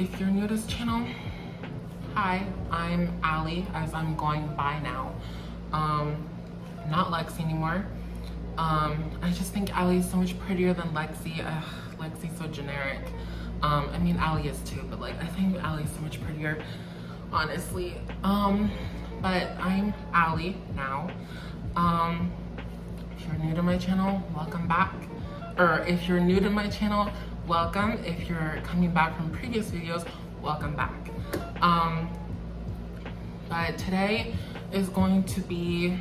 if you're new to this channel, hi, I'm Allie, as I'm going by now. Not Lexi anymore. I just think Allie is so much prettier than Lexi. Lexi's so generic. I mean, Allie is too, but like, I think Allie is so much prettier, honestly. But I'm Allie now. If you're new to my channel, welcome back. Or if you're new to my channel, welcome. If you're coming back from previous videos, welcome back. But today is going to be,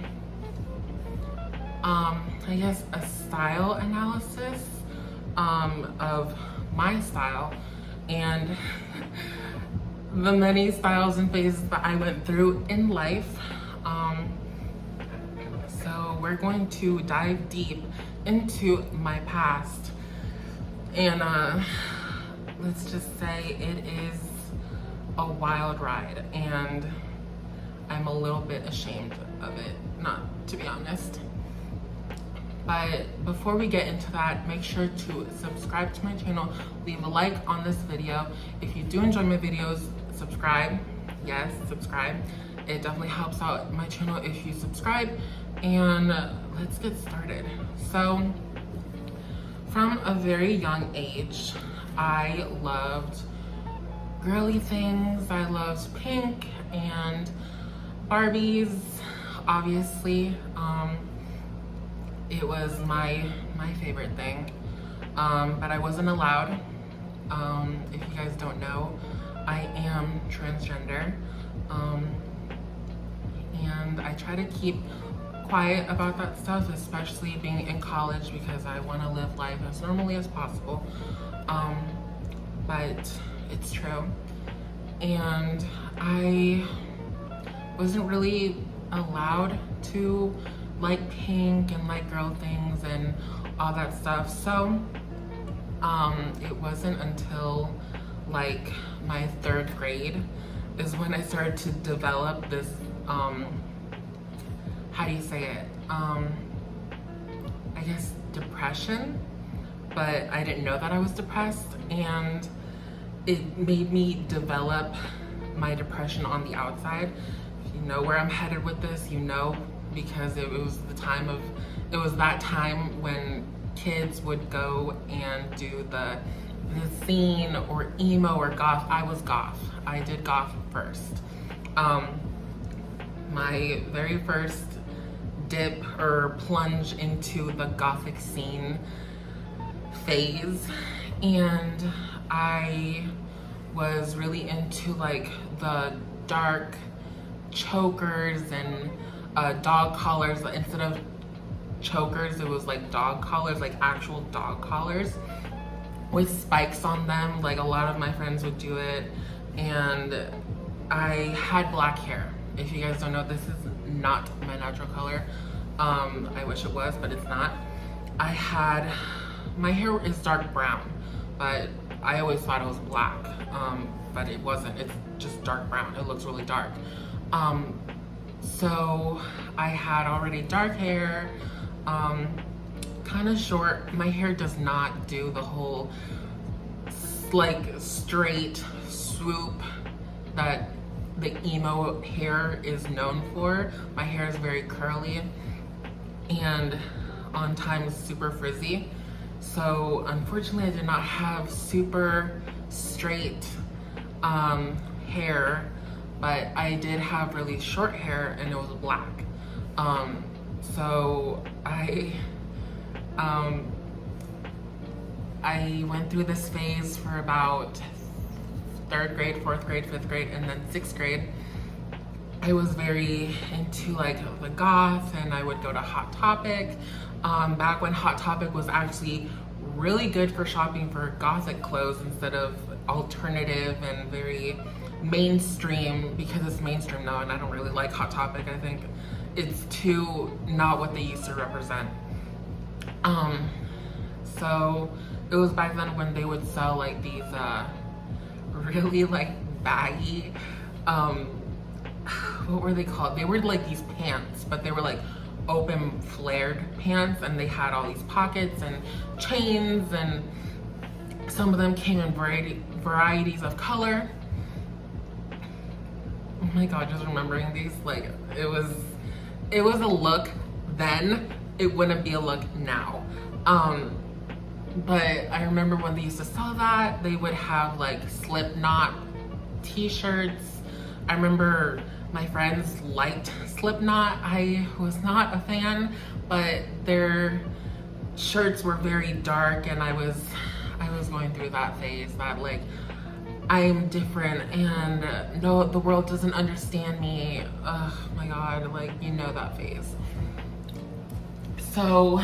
I guess, a style analysis of my style and the many styles and phases that I went through in life. So we're going to dive deep into my past, and let's just say it is a wild ride, and I'm a little bit ashamed of it, not to be honest. But before we get into that, make sure to subscribe to my channel, leave a like on this video. If you do enjoy my videos, subscribe. Yes, subscribe. It definitely helps out my channel if you subscribe. And let's get started. So, from a very young age, I loved girly things. I loved pink and Barbies, obviously. It was my favorite thing, but I wasn't allowed. If you guys don't know, I am transgender, and I try to keep quiet about that stuff, especially being in college, because I want to live life as normally as possible. But it's true, and I wasn't really allowed to like pink and like girl things and all that stuff. So it wasn't until like my 3rd grade is when I started to develop this how do you say it, I guess depression, but I didn't know that I was depressed, and it made me develop my depression on the outside. If you know where I'm headed with this, you know, because it was that time when kids would go and do the scene or emo or goth. I was goth. I did goth first. My very first dip or plunge into the gothic scene phase, and I was really into like the dark chokers and dog collars. Instead of chokers, it was like dog collars, like actual dog collars with spikes on them. Like a lot of my friends would do it, and I had black hair. If you guys don't know, this is not my natural color. I wish it was, but it's not. My hair is dark brown, but I always thought it was black, but it wasn't. It's just dark brown. It looks really dark. So I had already dark hair, kind of short. My hair does not do the whole like straight swoop that the emo hair is known for. My hair is very curly and on times super frizzy. So unfortunately, I did not have super straight hair, but I did have really short hair, and it was black. So I went through this phase for about 3rd grade, 4th grade, 5th grade, and then 6th grade. I was very into like the goth, and I would go to Hot Topic. Back when Hot Topic was actually really good for shopping for gothic clothes instead of alternative and very mainstream, because it's mainstream now, and I don't really like Hot Topic. I think it's too not what they used to represent. So it was back then when they would sell like these really like baggy, what were they called? They were like these pants, but they were like open flared pants, and they had all these pockets and chains, and some of them came in varieties of color. Oh my God, just remembering these, like, it was a look then, it wouldn't be a look now. But I remember when they used to sell that, they would have like Slipknot t-shirts. I remember my friends liked Slipknot. I was not a fan, but their shirts were very dark, and I was going through that phase that like, I'm different and no, the world doesn't understand me. Oh my God, like, you know that phase. So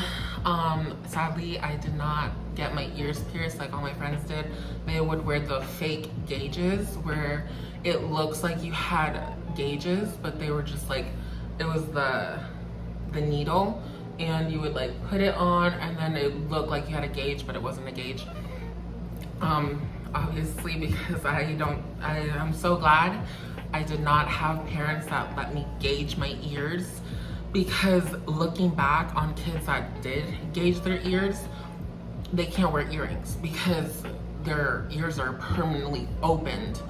sadly, I did not get my ears pierced like all my friends did. They would wear the fake gauges where it looks like you had gauges, but they were just like, it was the needle, and you would like put it on and then it looked like you had a gauge, but it wasn't a gauge. Obviously, because I'm so glad I did not have parents that let me gauge my ears, because looking back on kids that did gauge their ears, they can't wear earrings because their ears are permanently opened.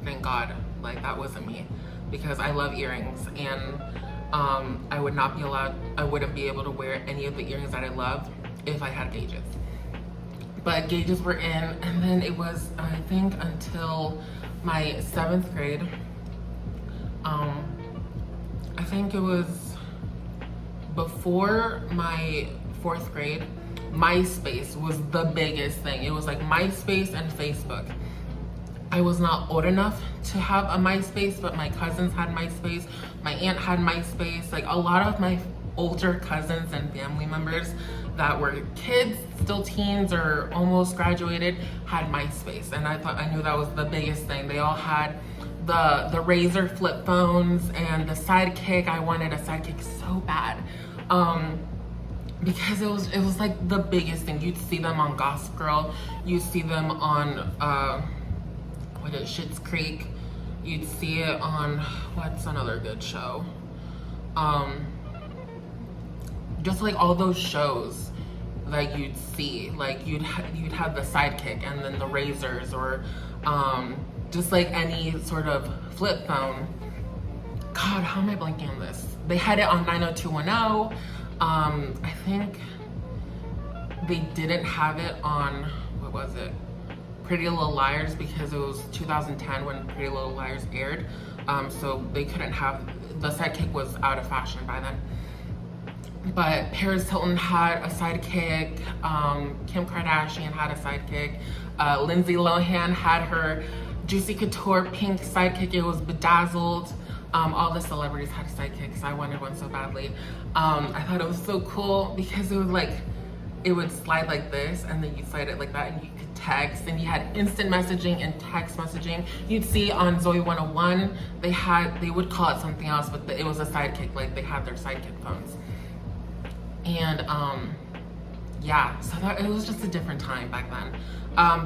Thank God, like that wasn't me, because I love earrings, and I wouldn't be able to wear any of the earrings that I love if I had gauges. But gauges were in, and then it was, I think, until my 7th grade. I think it was before my 4th grade, MySpace was the biggest thing. It was like MySpace and Facebook. I was not old enough to have a MySpace, but my cousins had MySpace. My aunt had MySpace. Like a lot of my older cousins and family members that were kids, still teens or almost graduated, had MySpace, and I knew that was the biggest thing. They all had the Razor flip phones and the Sidekick. I wanted a Sidekick so bad, because it was like the biggest thing. You'd see them on Gossip Girl, you'd see them on Schitt's Creek, you'd see it on, what's another good show? Just like all those shows that you'd see, like you'd have the Sidekick and then the Razors, or just like any sort of flip phone. God, how am I blanking on this? They had it on 90210. I think they didn't have it on, what was it? Pretty Little Liars, because it was 2010 when Pretty Little Liars aired. So they couldn't have, the Sidekick was out of fashion by then. But Paris Hilton had a Sidekick, Kim Kardashian had a Sidekick, Lindsay Lohan had her Juicy Couture pink Sidekick. It was bedazzled. All the celebrities had Sidekicks. I wanted one so badly. I thought it was so cool because it was like, it would slide like this, and then you slide it like that, and you could text, and you had instant messaging and text messaging. You'd see on Zoe 101, they would call it something else, but it was a Sidekick, like they had their Sidekick phones. And yeah, so it was just a different time back then.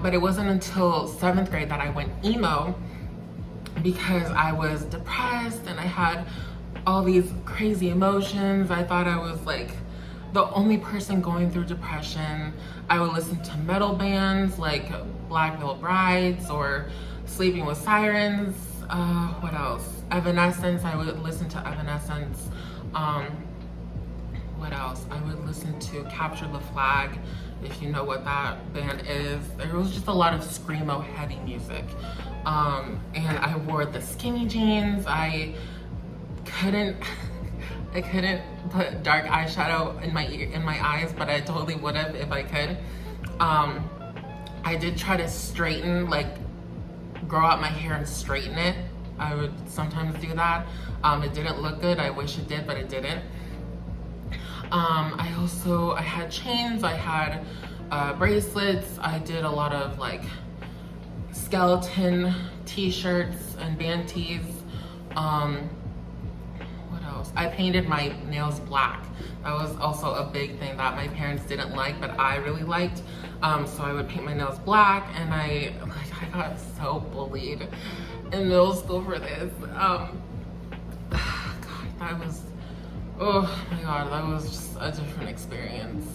But it wasn't until 7th grade that I went emo, because I was depressed and I had all these crazy emotions. I thought I was like the only person going through depression. I would listen to metal bands like Black Veil Brides or Sleeping with Sirens. What else? Evanescence. I would listen to Evanescence. What else? I would listen to Capture the Flag, if you know what that band is. There was just a lot of screamo heavy music. And I wore the skinny jeans. I couldn't put dark eyeshadow in my eyes, but I totally would have if I could. I did try to straighten, like grow out my hair and straighten it. I would sometimes do that. It didn't look good. I wish it did, but it didn't. I had chains, I had bracelets. I did a lot of like skeleton t-shirts and band tees. What else? I painted my nails black. That was also a big thing that my parents didn't like, but I really liked. So I would paint my nails black, and I got so bullied in middle school for this. God, that was, oh my God, that was just a different experience.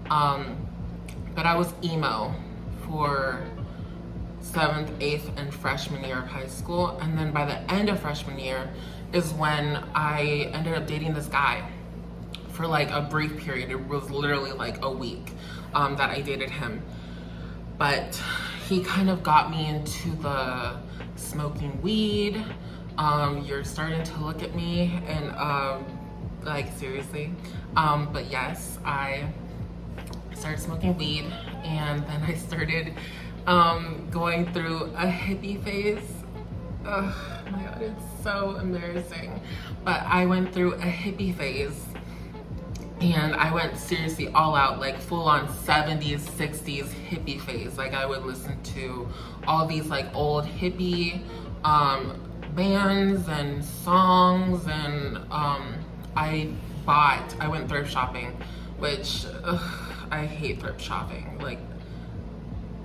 But I was emo for 7th, 8th, and freshman year of high school. And then by the end of freshman year is when I ended up dating this guy for like a brief period. It was literally like a week that I dated him. But he kind of got me into the smoking weed. You're starting to look at me and like seriously. But yes, I started smoking weed, and then I started going through a hippie phase. Oh my god, it's so embarrassing. But I went through a hippie phase, and I went seriously all out, like full on 70s, 60s hippie phase. Like I would listen to all these like old hippie bands and songs, and I went thrift shopping, which I hate thrift shopping. Like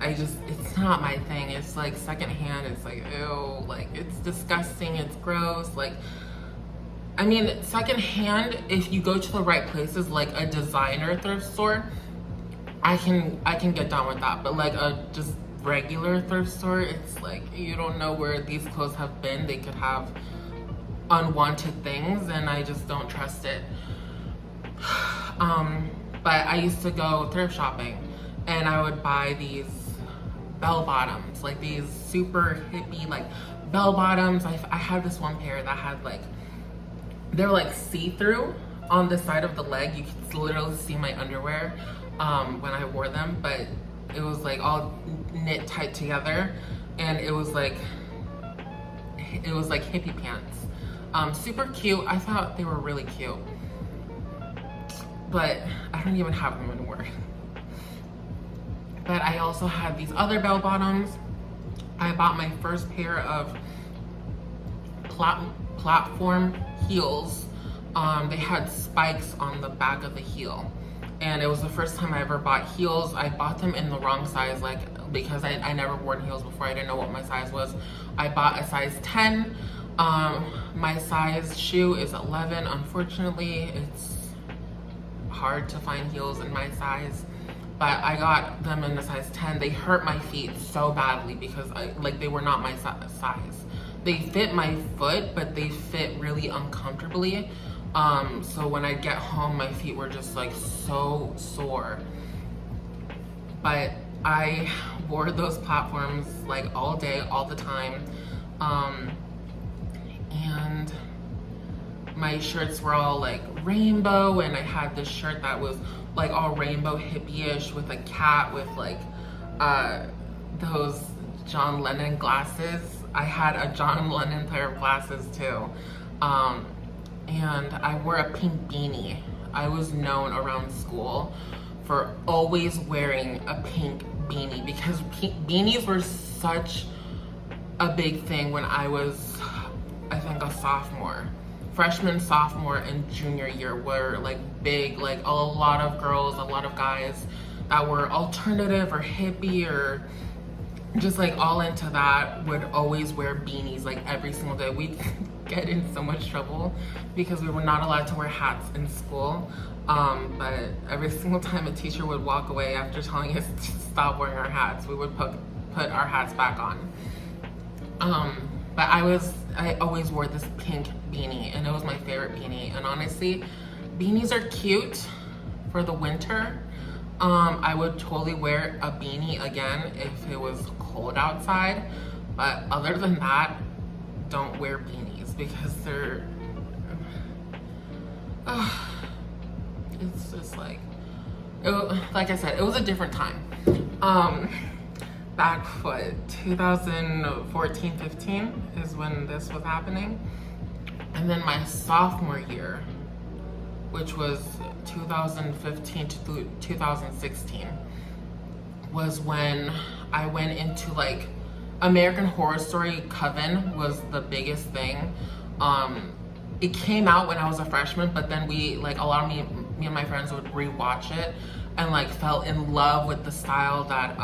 it's not my thing. It's like secondhand. It's like, ew, like it's disgusting. It's gross. Like, I mean, secondhand, if you go to the right places, like a designer thrift store, I can get down with that. But like a just regular thrift store, it's like you don't know where these clothes have been. They could have unwanted things, and I just don't trust it. But I used to go thrift shopping, and I would buy these bell bottoms, like these super hippie like bell bottoms. I had this one pair that had like, they're like see-through on the side of the leg. You could literally see my underwear when I wore them, but it was like all knit tight together, and it was like hippie pants. Super cute. I thought they were really cute, but I don't even have them anymore. But I also had these other bell bottoms. I bought my first pair of platform heels. They had spikes on the back of the heel, and it was the first time I ever bought heels. I bought them in the wrong size, like because I never worn heels before. I didn't know what my size was. I bought a size 10. My size shoe is 11. Unfortunately, it's hard to find heels in my size, but I got them in the size 10. They hurt my feet so badly because they were not my size. They fit my foot, but they fit really uncomfortably. So when I get home, my feet were just like so sore. But I wore those platforms like all day, all the time. And my shirts were all like rainbow, and I had this shirt that was like all rainbow hippie-ish with a cat with like those John Lennon glasses. I had a John Lennon pair of glasses too. And I wore a pink beanie. I was known around school for always wearing a pink beanie because beanies were such a big thing when I was, I think, a sophomore. Freshman, sophomore, and junior year were like big. Like a lot of girls, a lot of guys that were alternative or hippie or just like all into that would always wear beanies like every single day. We'd get in so much trouble because we were not allowed to wear hats in school. But every single time a teacher would walk away after telling us to stop wearing our hats, we would put our hats back on. But I always wore this pink beanie, and it was my favorite beanie. And honestly, beanies are cute for the winter. I would totally wear a beanie again if it was cold outside. But other than that, don't wear beanies because they're, it's just like I said, it was a different time. Back 2014, 15 is when this was happening. And then my sophomore year, which was 2015 to 2016, was when I went into like American Horror Story. Coven was the biggest thing. It came out when I was a freshman, but then me and my friends would rewatch it and like fell in love with the style that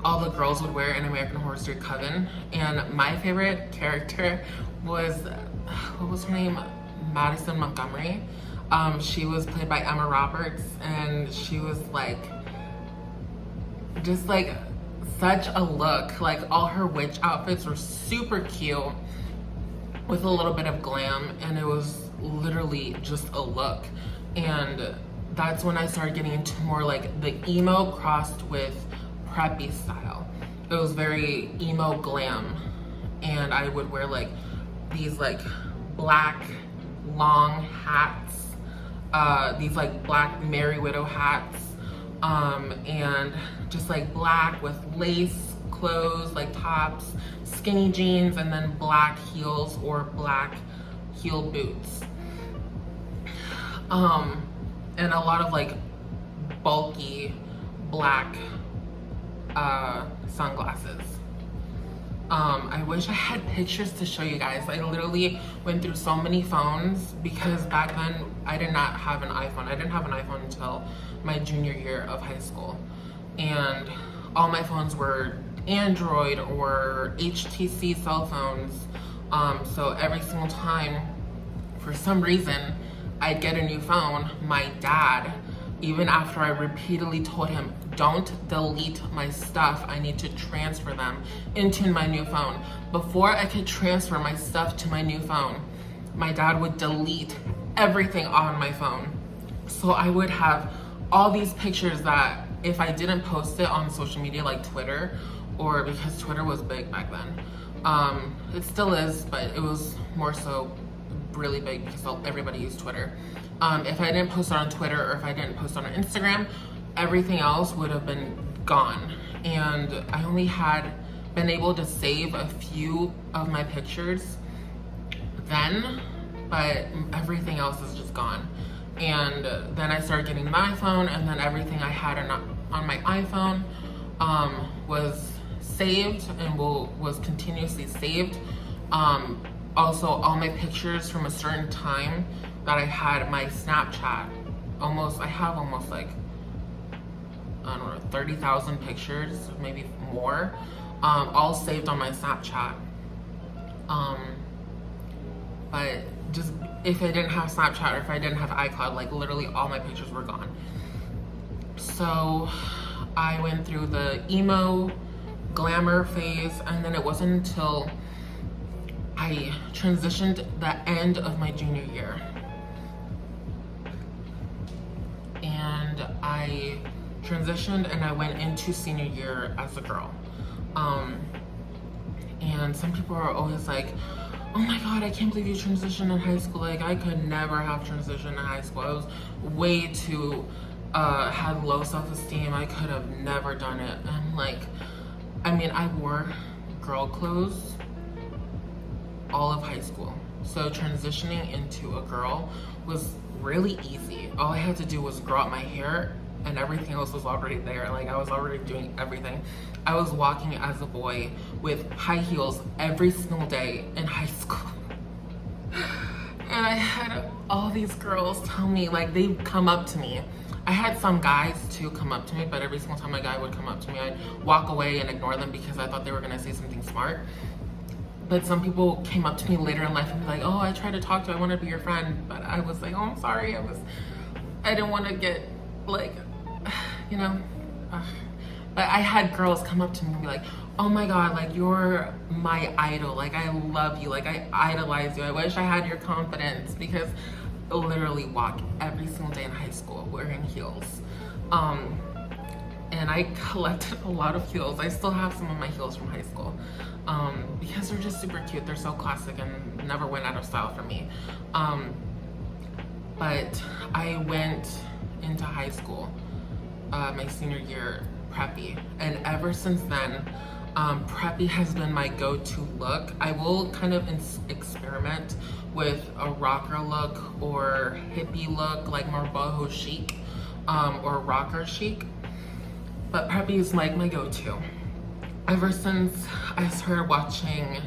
all the girls would wear in American Horror Story Coven. And my favorite character was, what was her name? Madison Montgomery. She was played by Emma Roberts, and she was like just like such a look. Like all her witch outfits were super cute with a little bit of glam, and it was literally just a look. And that's when I started getting into more like the emo crossed with preppy style. It was very emo glam, and I would wear like these like black long hats, these like black Merry Widow hats, and just like black with lace clothes, like tops, skinny jeans, and then black heels or black heel boots. And a lot of like bulky black sunglasses. I wish I had pictures to show you guys. I literally went through so many phones because back then I did not have an iPhone. I didn't have an iPhone until my junior year of high school. And all my phones were Android or HTC cell phones. So every single time, for some reason, I'd get a new phone, my dad, even after I repeatedly told him, don't delete my stuff, I need to transfer them into my new phone. Before I could transfer my stuff to my new phone, my dad would delete everything on my phone. So I would have all these pictures that if I didn't post it on social media like Twitter, or because Twitter was big back then, it still is, but it was more so really big because everybody used Twitter. If I didn't post it on Twitter or if I didn't post it on Instagram, everything else would have been gone. And I only had been able to save a few of my pictures then, but everything else is just gone. And then I started getting my iPhone, and then everything I had on my iPhone was saved and was continuously saved. Also, all my pictures from a certain time that I had my Snapchat, I have almost like, I don't know, 30,000 pictures, maybe more, all saved on my Snapchat. But just if I didn't have Snapchat or if I didn't have iCloud, like literally all my pictures were gone. So I went through the emo glamour phase, and then it wasn't until I transitioned the end of my junior year and I transitioned and I went into senior year as a girl. And some people are always like, oh my God, I can't believe you transitioned in high school. Like, I could never have transitioned in high school. I was way too, had low self-esteem. I could have never done it. And like, I mean, I wore girl clothes all of high school. So transitioning into a girl was really easy. All I had to do was grow out my hair and everything else was already there. Like, I was already doing everything. I was walking as a boy with high heels every single day in high school. And I had all these girls tell me, like, they'd come up to me. I had some guys too come up to me, but every single time a guy would come up to me, I'd walk away and ignore them because I thought they were gonna say something smart. But some people came up to me later in life and be like, oh, I tried to talk to you, I want to be your friend. But I was like, oh, I'm sorry, I didn't want to get, like, you know. But I had girls come up to me and be like, oh my God, like, you're my idol. Like, I love you. Like, I idolize you. I wish I had your confidence, because I literally walk every single day in high school wearing heels. And I collected a lot of heels. I still have some of my heels from high school, because they're just super cute. They're so classic and never went out of style for me. But I went into high school, my senior year, preppy. And ever since then, preppy has been my go-to look. I will kind of experiment with a rocker look or hippie look, like more boho chic, or rocker chic. But preppy is like my go-to. Ever since I started watching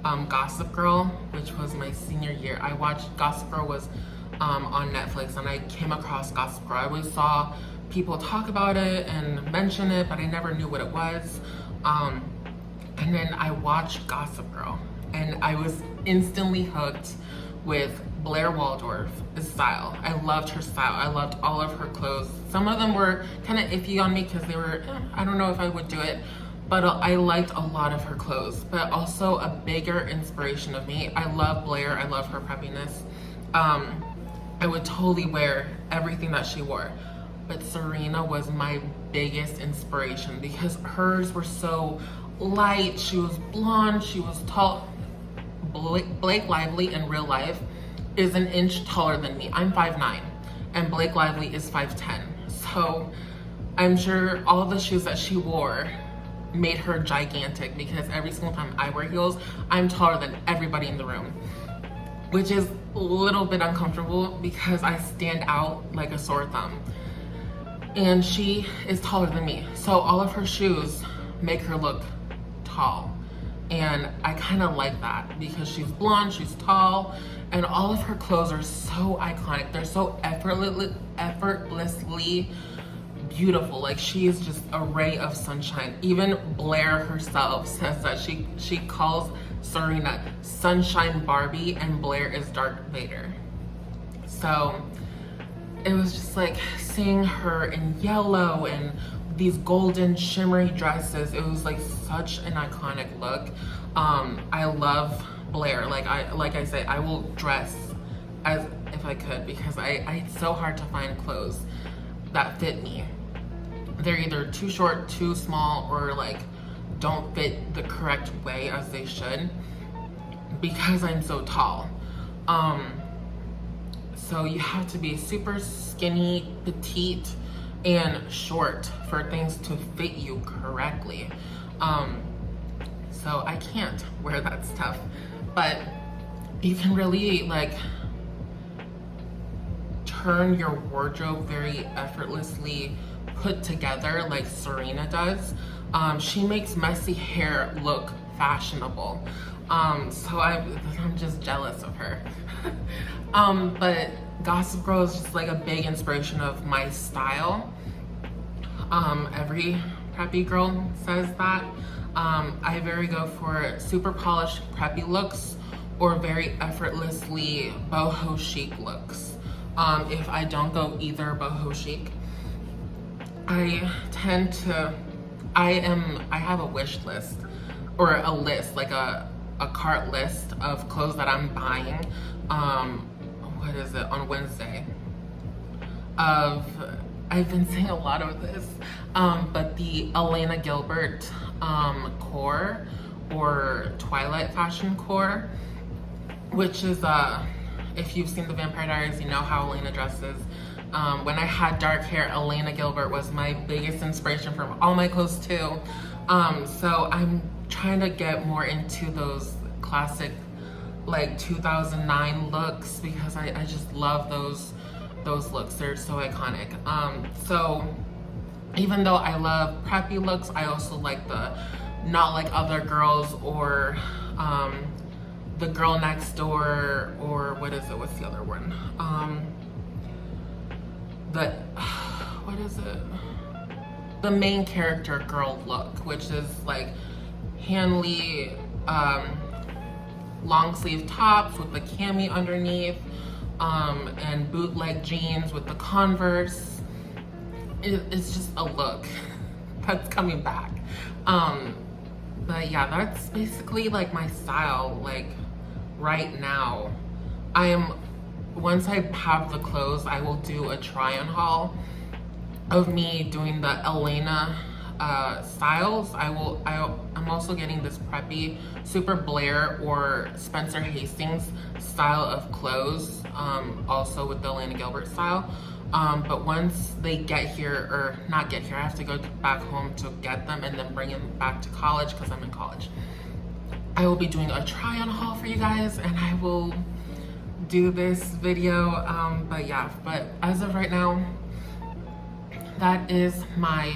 Gossip Girl, which was my senior year, I watched Gossip Girl was on Netflix, and I came across Gossip Girl. I always saw people talk about it and mention it, but I never knew what it was. And then I watched Gossip Girl, and I was instantly hooked with Blair Waldorf style. I loved her style. I loved all of her clothes. Some of them were kind of iffy on me because they were, I don't know if I would do it, but I liked a lot of her clothes. But also a bigger inspiration of me. I love Blair. I love her preppiness. I would totally wear everything that she wore. But Serena was my biggest inspiration because hers were so light. She was blonde. She was tall. Blake Lively in real life is an inch taller than me. I'm 5'9", and Blake Lively is 5'10". So I'm sure all the shoes that she wore made her gigantic because every single time I wear heels, I'm taller than everybody in the room, which is a little bit uncomfortable because I stand out like a sore thumb. And she is taller than me. So all of her shoes make her look tall. And I kind of like that because she's blonde, she's tall, and all of her clothes are so iconic. They're so effortlessly beautiful. Like, she is just a ray of sunshine. Even Blair herself says that she calls Serena Sunshine Barbie and Blair is Darth Vader. So it was just like seeing her in yellow and these golden shimmery dresses. It was like such an iconic look. I love Blair. Like I say, I will dress as if I could because it's so hard to find clothes that fit me. They're either too short, too small, or like don't fit the correct way as they should because I'm so tall. So you have to be super skinny, petite, and short for things to fit you correctly. So I can't wear that stuff, but you can really like turn your wardrobe very effortlessly put together like Serena does. She makes messy hair look fashionable. So I'm just jealous of her. But Gossip Girl is just like a big inspiration of my style. Every preppy girl says that. I very go for super polished preppy looks or very effortlessly boho chic looks. If I don't go either boho chic, I have a wish list or a list, like a cart list of clothes that I'm buying. What is it, on Wednesday? I've been seeing a lot of this, but the Elena Gilbert core or Twilight fashion core, which is, if you've seen the Vampire Diaries, you know how Elena dresses. When I had dark hair, Elena Gilbert was my biggest inspiration for all my clothes too. So I'm trying to get more into those classic like 2009 looks because I just love those looks. They're so iconic. So even though I love preppy looks, I also like the Not Like Other Girls or the Girl Next Door, or what is it? What's the other one? What is it? The main character girl look, which is like Hanley, long sleeve tops with the cami underneath, and bootleg jeans with the Converse. It's just a look that's coming back. But yeah, that's basically like my style. Like right now, once I have the clothes, I will do a try on haul of me doing the Elena styles. I'm also getting this preppy Super Blair or Spencer Hastings style of clothes, also with the Elena Gilbert style. But once they get here, or not get here, I have to go back home to get them and then bring them back to college because I'm in college. I will be doing a try on haul for you guys and I will do this video. But yeah, but as of right now, that is my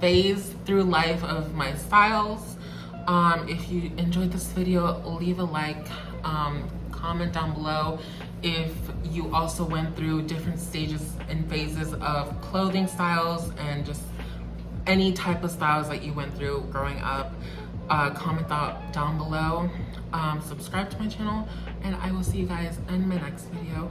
phase through life of my styles. If you enjoyed this video, leave a like, comment down below if you also went through different stages and phases of clothing styles and just any type of styles that you went through growing up. comment down below, subscribe to my channel, and I will see you guys in my next video.